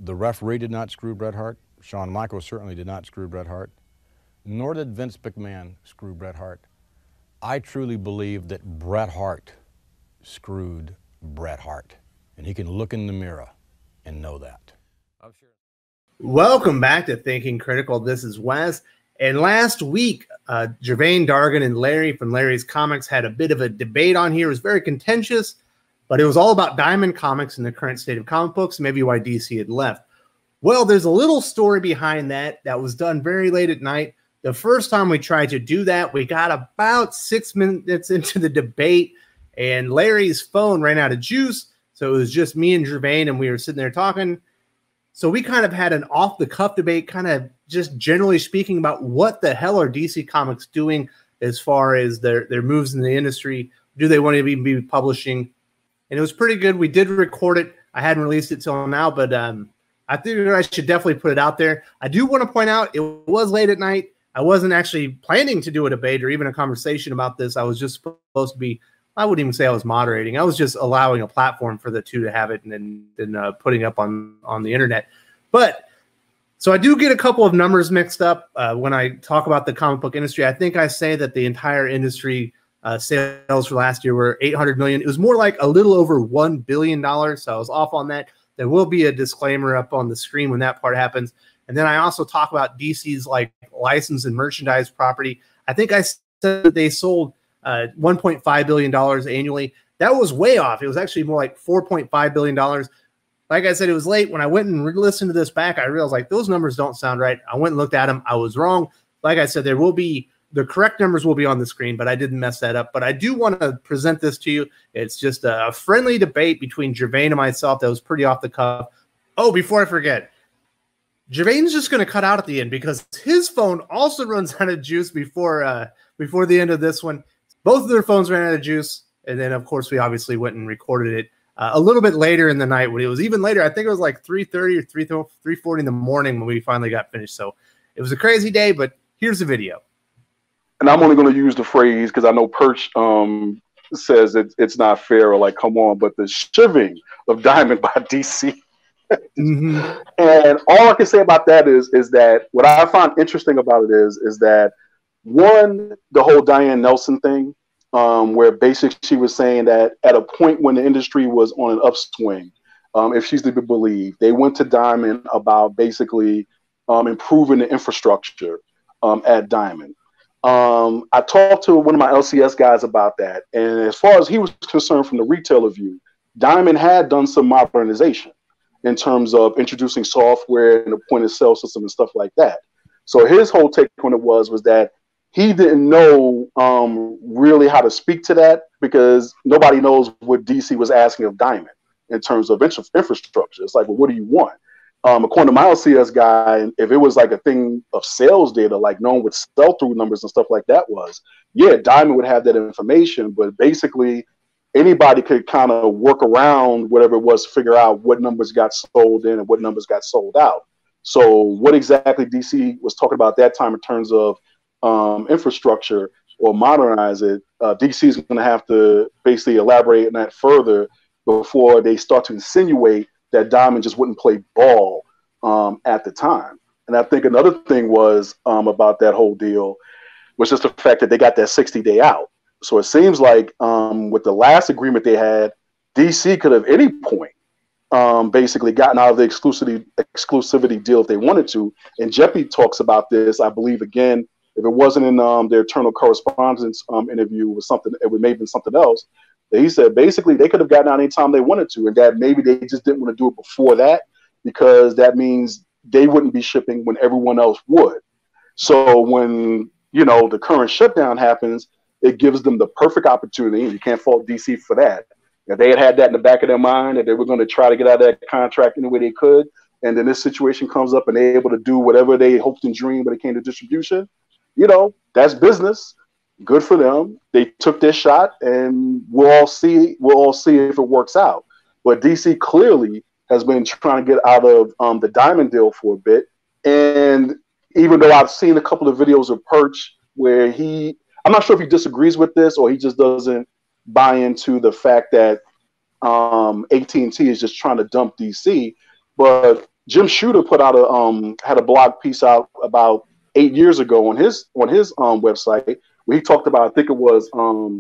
The referee did not screw Bret Hart. Shawn Michaels certainly did not screw Bret Hart. Nor did Vince McMahon screw Bret Hart. I truly believe that Bret Hart screwed Bret Hart. And he can look in the mirror and know that. I'm sure. Welcome back to Thinking Critical. This is Wes. And last week, Gervain Dargan and Larry from Larry's Comics had a bit of a debate on here. It was very contentious, but it was all about Diamond Comics and the current state of comic books, maybe why DC had left. Well, there's a little story behind that was done very late at night. The first time we tried to do that, we got about 6 minutes into the debate, and Larry's phone ran out of juice. So it was just me and Gervain, and we were sitting there talking. So we kind of had an off-the-cuff debate, kind of just generally speaking about what the hell are DC Comics doing as far as their moves in the industry. Do they want to even be publishing? And it was pretty good. We did record it. I hadn't released it till now, but I think I should definitely put it out there. I do want to point out it was late at night. I wasn't actually planning to do a debate or even a conversation about this. I was just supposed to be, I wouldn't even say I was moderating. I was just allowing a platform for the two to have it and then putting up on the internet. But so I do get a couple of numbers mixed up when I talk about the comic book industry. I think I say that the entire industry sales for last year were $800 million. It was more like a little over $1 billion. So I was off on that. There will be a disclaimer up on the screen when that part happens. And then I also talk about DC's like license and merchandise property. I think I said that they sold $1.5 billion annually. That was way off. It was actually more like $4.5 billion. Like I said, it was late. When I went and listened to this back, I realized like those numbers don't sound right. I went and looked at them. I was wrong. Like I said, the correct numbers will be on the screen, but I didn't mess that up. But I do want to present this to you. It's just a friendly debate between Gervain and myself that was pretty off the cuff. Oh, before I forget, Gervain's just going to cut out at the end because his phone also runs out of juice before the end of this one. Both of their phones ran out of juice. And then, of course, we obviously went and recorded it a little bit later in the night. When it was even later, I think it was like 3:30 or 3:40 in the morning when we finally got finished. So it was a crazy day, but here's the video. And I'm only going to use the phrase because I know Perch says it's not fair or like, come on, but the shivving of Diamond by DC. Mm-hmm. And all I can say about that is that what I find interesting about it is that one, the whole Diane Nelson thing, where basically she was saying that at a point when the industry was on an upswing, if she's to be believed, they went to Diamond about basically improving the infrastructure at Diamond. I talked to one of my LCS guys about that, and as far as he was concerned from the retailer view, Diamond had done some modernization in terms of introducing software and a point of sale system and stuff like that. So his whole take on it was that he didn't know really how to speak to that because nobody knows what DC was asking of Diamond in terms of infrastructure. It's like, well, what do you want? According to my LCS guy, if it was like a thing of sales data, like knowing what sell-through numbers and stuff like that was, yeah, Diamond would have that information, but basically anybody could kind of work around whatever it was to figure out what numbers got sold in and what numbers got sold out. So what exactly DC was talking about that time in terms of infrastructure or modernize it, DC is going to have to basically elaborate on that further before they start to insinuate that Diamond just wouldn't play ball at the time. And I think another thing was about that whole deal was just the fact that they got that 60-day out. So it seems like with the last agreement they had, DC could have at any point basically gotten out of the exclusivity deal if they wanted to. And Jeppy talks about this, I believe, again, if it wasn't in their internal correspondence interview or something, it may have been something else. He said basically they could have gotten out anytime they wanted to, and that maybe they just didn't want to do it before that because that means they wouldn't be shipping when everyone else would. So when, the current shutdown happens, it gives them the perfect opportunity, and you can't fault DC for that. If they had that in the back of their mind that they were going to try to get out of that contract any way they could, and then this situation comes up and they're able to do whatever they hoped and dreamed when it came to distribution, that's business. Good for them. They took their shot, and we'll all see if it works out. But DC clearly has been trying to get out of the Diamond deal for a bit. And even though I've seen a couple of videos of Perch where I'm not sure if he disagrees with this or he just doesn't buy into the fact that AT&T is just trying to dump DC. But Jim Shooter put out had a blog piece out about 8 years ago on his website where he talked about, I think it was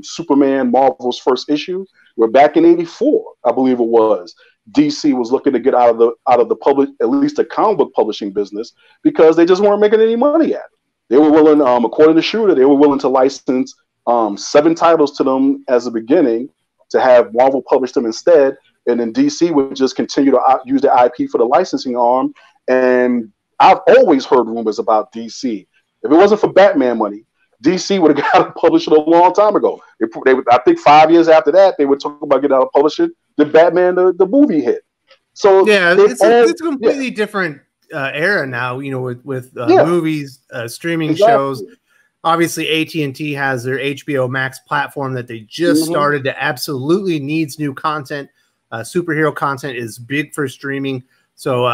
Superman Marvel's first issue, where back in '84, I believe it was, DC was looking to get out of the public, at least the comic book publishing business, because they just weren't making any money at it. They were willing, according to Shooter, they were willing to license 7 titles to them as a beginning to have Marvel publish them instead, and then DC would just continue to use the IP for the licensing arm. And I've always heard rumors about DC. If it wasn't for Batman money, DC would have got to publish it a long time ago. I think 5 years after that, they would talk about getting out of publishing the Batman, the movie hit. So yeah, it's a completely different era now. You know, with movies, streaming shows. Obviously, AT&T has their HBO Max platform that they just started that absolutely needs new content. Superhero content is big for streaming. So,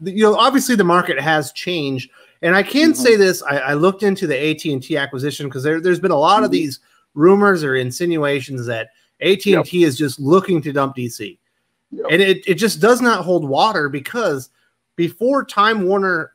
you know, obviously the market has changed. And I can say this, I looked into the AT&T acquisition because there's been a lot of these rumors or insinuations that AT&T is just looking to dump DC. And it just does not hold water, because before Time Warner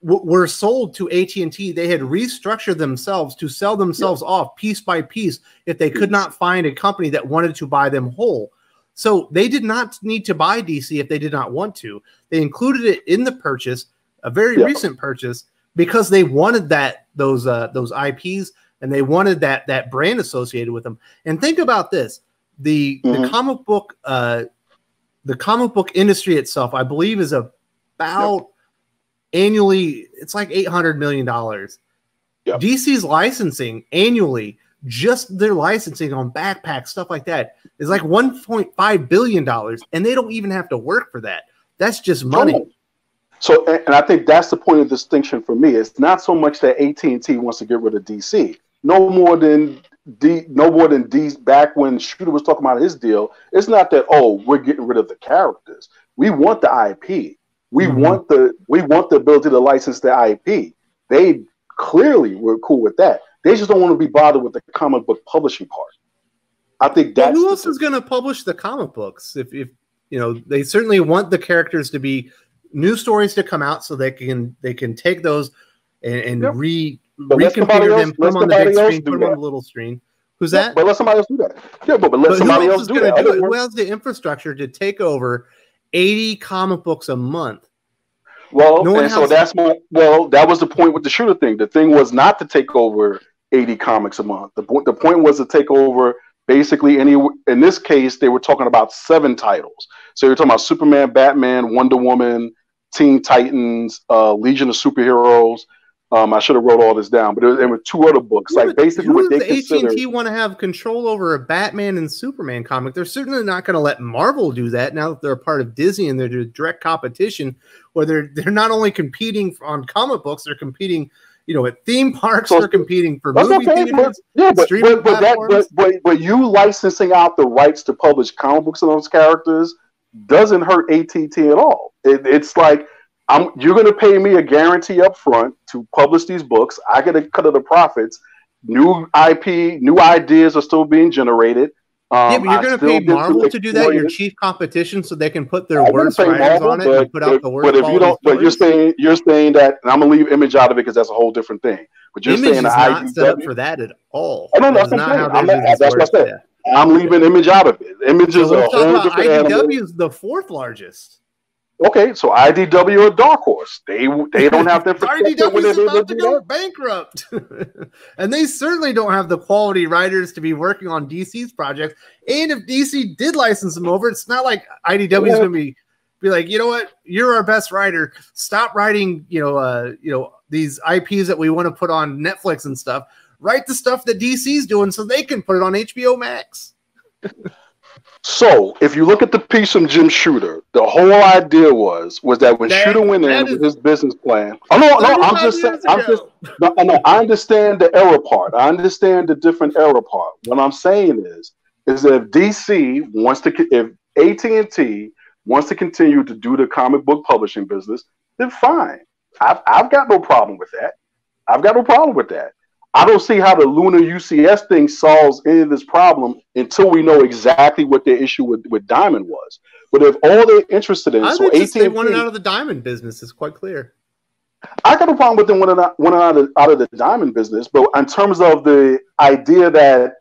were sold to AT&T, they had restructured themselves to sell themselves off piece by piece if they could not find a company that wanted to buy them whole. So they did not need to buy DC if they did not want to. They included it in the purchase, a very recent purchase, because they wanted those IPs, and they wanted that brand associated with them. And think about this: the comic book industry itself, I believe, is about annually, it's like $800 million. DC's licensing annually, just their licensing on backpacks, stuff like that, is like $1.5 billion, and they don't even have to work for that. That's just money. So, and I think that's the point of distinction for me. It's not so much that AT&T wants to get rid of DC. No more than back when Shooter was talking about his deal. It's not that, oh, we're getting rid of the characters. We want the IP. We want the ability to license the IP. They clearly were cool with that. They just don't want to be bothered with the comic book publishing part. I think that's who else is going to publish the comic books? If you know, they certainly want the characters to be new stories to come out, so they can take those and reconfigure them, put them on the big screen, put them on the little screen. Who's that? But let somebody else do that. Yeah, but let somebody else do that. Who has the infrastructure to take over 80 comic books a month? Well, that was the point with the Shooter thing. The thing was not to take over 80 comics a month. The point was to take over basically in this case, they were talking about 7 titles. So you're talking about Superman, Batman, Wonder Woman, Teen Titans, Legion of Superheroes. I should have wrote all this down, but there were 2 other books. Like basically, what they consider. AT&T want to have control over a Batman and Superman comic. They're certainly not going to let Marvel do that now that they're a part of Disney and they're direct competition, where they're not only competing on comic books, they're competing, you know, at theme parks. They're competing for movie theaters. But you licensing out the rights to publish comic books of those characters doesn't hurt AT&T at all. It's like, you're going to pay me a guarantee up front to publish these books. I get a cut of the profits. New IP, new ideas are still being generated. Yeah, but you're going to pay Marvel to do that, your chief competition, so they can put their worst writers on it and put out the worst. But if you don't, but you're saying that, and I'm going to leave Image out of it because that's a whole different thing. But you're Image saying is not set up for that at all. I don't know. That's what I said. I'm leaving Image out of it. Image is a whole different animal. IDW is the 4th largest. Okay, so IDW or Dark Horse, they don't have the IDW is about to go bankrupt, and they certainly don't have the quality writers to be working on DC's projects. And if DC did license them over, it's not like IDW is going to be like, you know what, you're our best writer. Stop writing, these IPs that we want to put on Netflix and stuff. Write the stuff that DC's doing so they can put it on HBO Max. So, if you look at the piece from Jim Shooter, the whole idea was that when Shooter went in with his business plan. I understand the error part. I understand the different error part. What I'm saying is that if DC wants to, if AT&T wants to continue to do the comic book publishing business, then fine. I've got no problem with that. I don't see how the Lunar UCS thing solves any of this problem until we know exactly what their issue with Diamond was. But if all they're interested in, so AT&T, they wanted out of the Diamond business. It's quite clear. I got a problem with them winning out of the Diamond business, but in terms of the idea that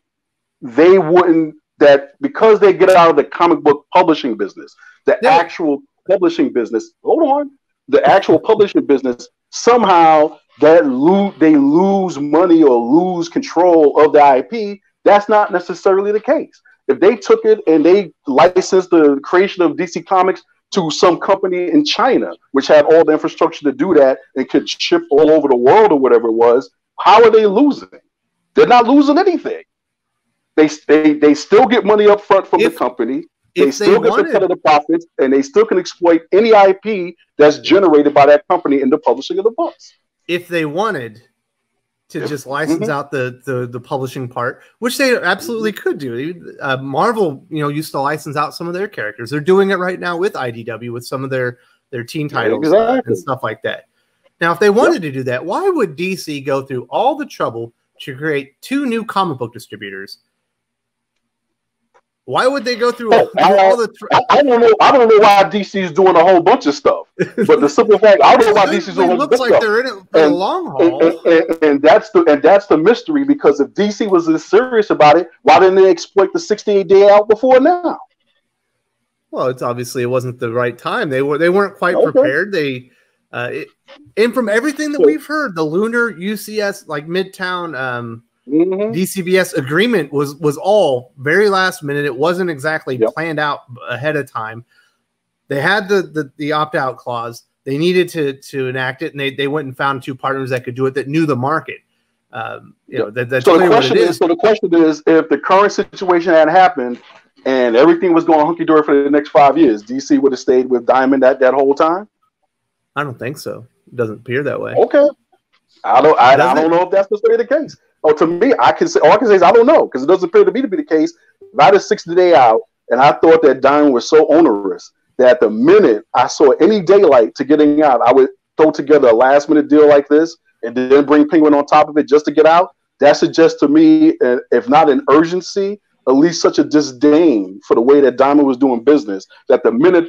they wouldn't, that because they get out of the comic book publishing business, the actual publishing business, the actual publishing business, somehow that they lose money or lose control of the IP. That's not necessarily the case. If they took it and they licensed the creation of DC Comics to some company in China, which had all the infrastructure to do that and could ship all over the world or whatever it was, how are they losing? They're not losing anything. They still get money up front from the company. They still get the cut of the profits, and they still can exploit any IP that's generated by that company in the publishing of the books. If they wanted to just license out the publishing part, which they absolutely could do. Marvel, used to license out some of their characters. They're doing it right now with IDW, with some of their teen titles and stuff like that. Now, if they wanted to do that, why would DC go through all the trouble to create 2 new comic book distributors? Why would they go through all the? I don't know. I don't know why DC is doing a whole bunch of stuff. But the simple fact, I don't know why DC is doing a whole bunch of stuff. It looks like they're in it for the long haul. And that's the mystery. Because if DC was this serious about it, why didn't they exploit the 68-day out before now? Well, it wasn't the right time. They weren't quite prepared. And from everything that we've heard, the Lunar UCS, like Midtown. DCBS agreement was all very last minute. It wasn't exactly planned out ahead of time. They had the opt-out clause. They needed to enact it, and they went and found 2 partners that could do it, that knew the market. That's so the question is, if the current situation had happened and everything was going hunky-dory for the next 5 years, DC would have stayed with Diamond that whole time? I don't think so. It doesn't appear that way. Okay. I don't know if that's necessarily the case. Oh, to me, all I can say is I don't know, because it doesn't appear to me to be the case. If I had a 60-day out and I thought that Diamond was so onerous that the minute I saw any daylight to getting out, I would throw together a last-minute deal like this and then bring Penguin on top of it just to get out. That suggests to me, if not an urgency, at least such a disdain for the way that Diamond was doing business, that the minute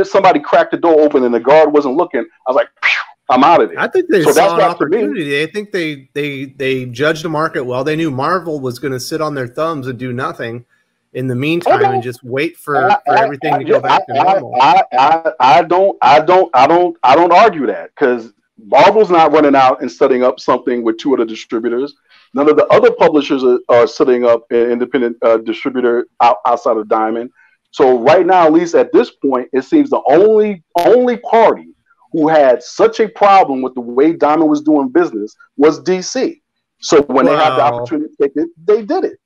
somebody cracked the door open and the guard wasn't looking, I was like, phew, I'm out of there. I think they saw an opportunity. I think they judged the market well. They knew Marvel was going to sit on their thumbs and do nothing in the meantime and just wait for everything to go back to normal. I don't argue that, because Marvel's not running out and setting up something with 2 other distributors. None of the other publishers are setting up an independent distributor outside of Diamond. So right now, at least at this point, it seems the only party who had such a problem with the way Diamond was doing business was DC. So when they had the opportunity to take it, they did it.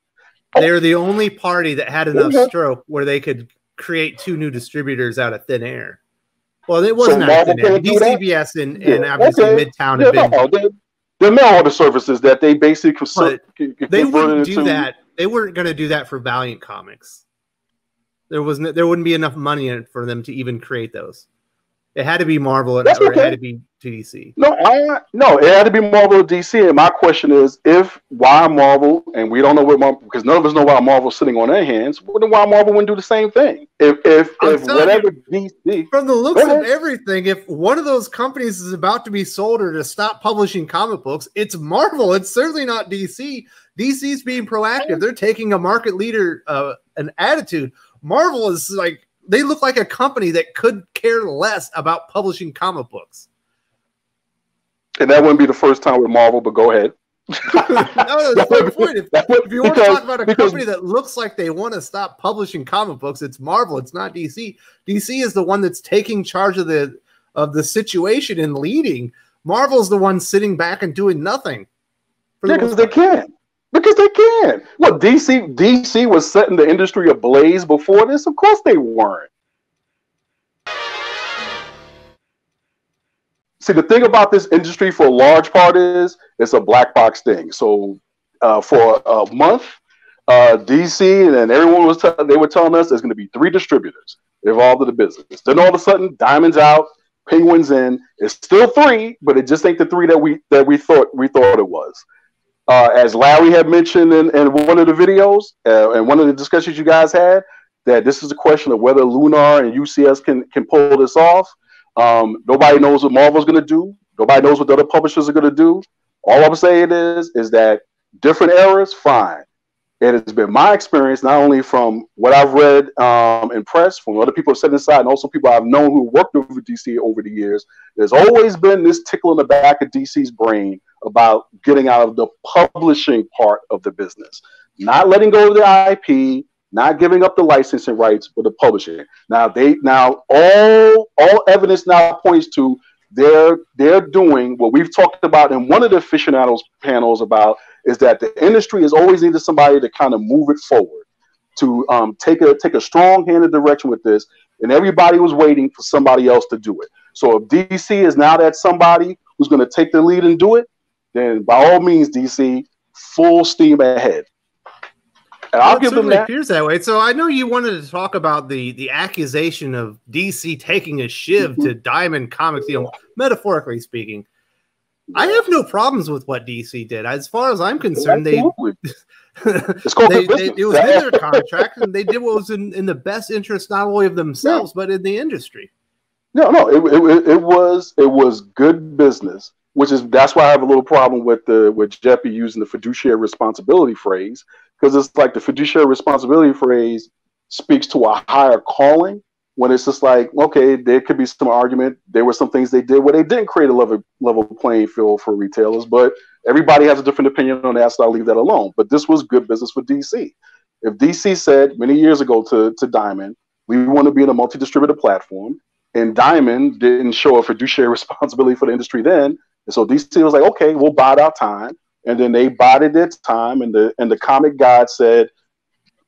They're the only party that had enough stroke where they could create 2 new distributors out of thin air. Well, it wasn't out of thin air. DCBS and obviously Midtown had been. The mail order services that they basically they wouldn't do that. They weren't going to do that for Valiant Comics. There wouldn't be enough money in it for them to even create those. It had to be Marvel, or it had to be DC. No, it had to be Marvel or DC. And my question is, why Marvel? And we don't know what Marvel, because none of us know why Marvel's sitting on their hands. Then why Marvel wouldn't do the same thing? If whatever DC, from the looks of everything, if one of those companies is about to be sold or to stop publishing comic books, it's Marvel. It's certainly not DC. DC's being proactive. They're taking a market leader an attitude. Marvel is like, they look like a company that could care less about publishing comic books. And that wouldn't be the first time with Marvel, but go ahead. No, that's my point. If you want to talk about a company that looks like they want to stop publishing comic books, it's Marvel. It's not DC. DC is the one that's taking charge of the situation and leading. Marvel's the one sitting back and doing nothing. Because they can. Because they can. Look, DC was setting the industry ablaze before this. Of course they weren't. See, the thing about this industry for a large part is it's a black box thing. So for a month, DC and everyone they were telling us there's going to be 3 distributors involved in the business. Then all of a sudden, Diamond's out, Penguin's in. It's still 3, but it just ain't the 3 that we thought it was. as Larry had mentioned in one of the videos and one of the discussions you guys had, that this is a question of whether Lunar and UCS can pull this off. Nobody knows what Marvel's going to do. Nobody knows what the other publishers are going to do. All I'm saying is that different eras, fine. It has been my experience, not only from what I've read in press, from other people have said inside, and also people I've known who worked over DC over the years. There's always been this tickle in the back of DC's brain about getting out of the publishing part of the business, not letting go of the IP, not giving up the licensing rights for the publishing. Now all evidence now points to they're doing what we've talked about in one of the aficionados panels about, is that the industry has always needed somebody to kind of move it forward, to take a strong hand of direction with this, and everybody was waiting for somebody else to do it. So if DC is now that somebody who's going to take the lead and do it, then by all means, DC, full steam ahead. And I'll give them that. It appears that way. So I know you wanted to talk about the accusation of DC taking a shiv to Diamond Comics, metaphorically speaking. I have no problems with what DC did. As far as I'm concerned, it was in their contract, and they did what was in the best interest not only of themselves but in the industry. No, it was good business, that's why I have a little problem with Jeppy using the fiduciary responsibility phrase, because it's like the fiduciary responsibility phrase speaks to a higher calling, when it's just like, okay, there could be some argument. There were some things they did where they didn't create a level playing field for retailers, but everybody has a different opinion on that, so I'll leave that alone. But this was good business for DC. If DC said many years ago to Diamond, we want to be in a multi-distributor platform, and Diamond didn't show a fiduciary responsibility for the industry then, and so DC was like, okay, we'll bide our time. And then they bided their time, and the comic god said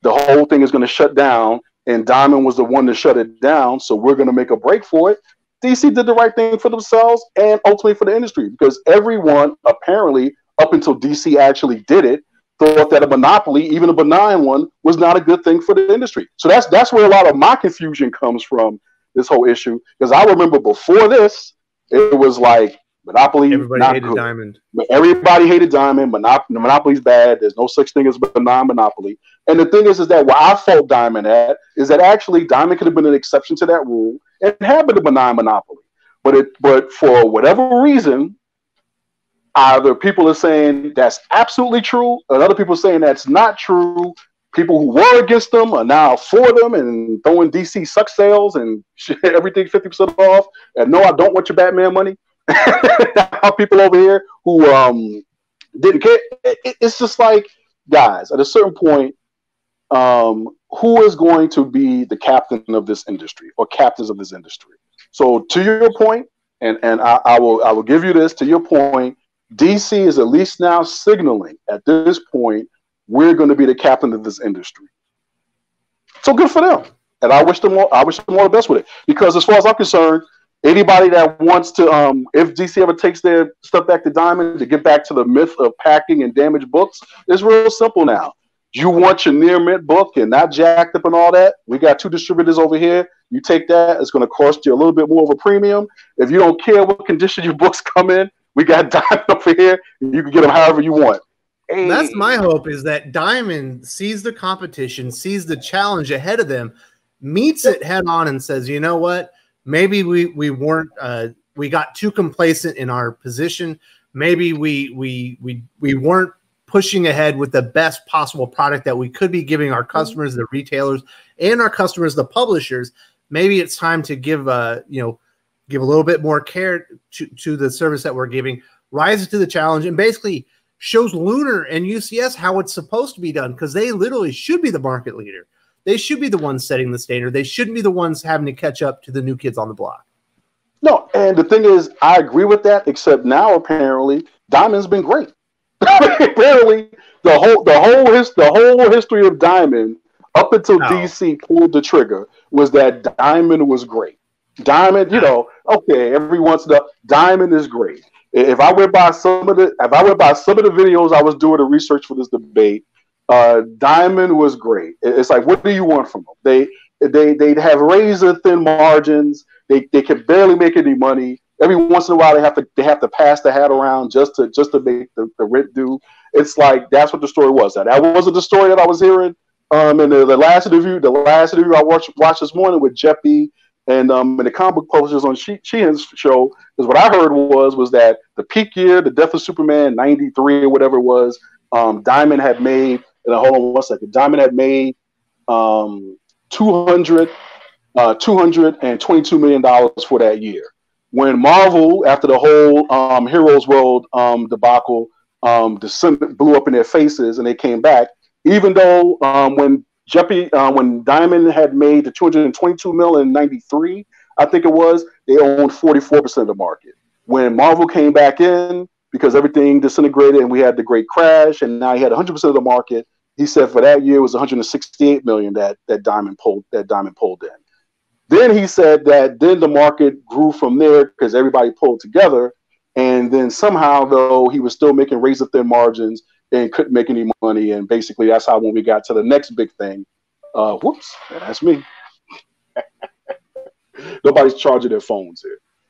the whole thing is going to shut down, and Diamond was the one to shut it down, so we're going to make a break for it. DC did the right thing for themselves and ultimately for the industry, because everyone, apparently, up until DC actually did it, thought that a monopoly, even a benign one, was not a good thing for the industry. So that's where a lot of my confusion comes from, this whole issue, because I remember before this, it was like, monopoly, everybody hated good. Diamond. Everybody hated Diamond. Monopoly's bad. There's no such thing as a benign monopoly. And the thing is that where I fault Diamond at is that actually Diamond could have been an exception to that rule and have been a benign monopoly. But for whatever reason, either people are saying that's absolutely true, and other people are saying that's not true. People who were against them are now for them and throwing DC suck sales and everything 50% off. And no, I don't want your Batman money. People over here who didn't care. It's just like, guys, at a certain point, who is going to be the captain of this industry or captains of this industry? So to your point, and I will give you this, to your point, DC is at least now signaling at this point, we're going to be the captain of this industry. So good for them. And I wish them all the best with it. Because as far as I'm concerned, anybody that wants to, if DC ever takes their stuff back to Diamond, to get back to the myth of packing and damaged books, it's real simple now. You want your near mint book and not jacked up and all that? We got 2 distributors over here. You take that, it's going to cost you a little bit more of a premium. If you don't care what condition your books come in, we got Diamond over here. You can get them however you want. Hey. That's my hope, is that Diamond sees the competition, sees the challenge ahead of them, meets it head on and says, you know what? Maybe we weren't we got too complacent in our position. Maybe we weren't pushing ahead with the best possible product that we could be giving our customers, the retailers, and our customers, the publishers. Maybe it's time to give give a little bit more care to the service that we're giving, rises to the challenge, and basically shows Lunar and UCS how it's supposed to be done, because they literally should be the market leader. They should be the ones setting the standard. They shouldn't be the ones having to catch up to the new kids on the block. No, and the thing is, I agree with that, except now apparently Diamond's been great. Apparently, the whole history of Diamond up until DC pulled the trigger was that Diamond was great. Diamond, okay, every once in a while, Diamond is great. If I went by some of the videos I was doing the research for this debate, Diamond was great. It's like, what do you want from them? They have razor thin margins. They can barely make any money. Every once in a while, they have to pass the hat around just to make the rent due. it's like that's what the story was. That wasn't the story that I was hearing in the last interview. The last interview I watched this morning with Jeppy and the comic book publishers on Sheehan's show, is what I heard was that the peak year, the Death of Superman, 93 or whatever it was, Diamond had made, and hold on one second, Diamond had made $222 million for that year. When Marvel, after the whole Heroes World debacle, blew up in their faces and they came back, even though when Diamond had made the 222 million in 93, I think it was, they owned 44% of the market. When Marvel came back in, because everything disintegrated and we had the great crash, and now he had 100% of the market, he said for that year it was 168 million that Diamond pulled in. Then he said that then the market grew from there because everybody pulled together, and then somehow though he was still making razor thin margins and couldn't make any money, and basically that's how when we got to the next big thing, whoops, that's me. Nobody's charging their phones here.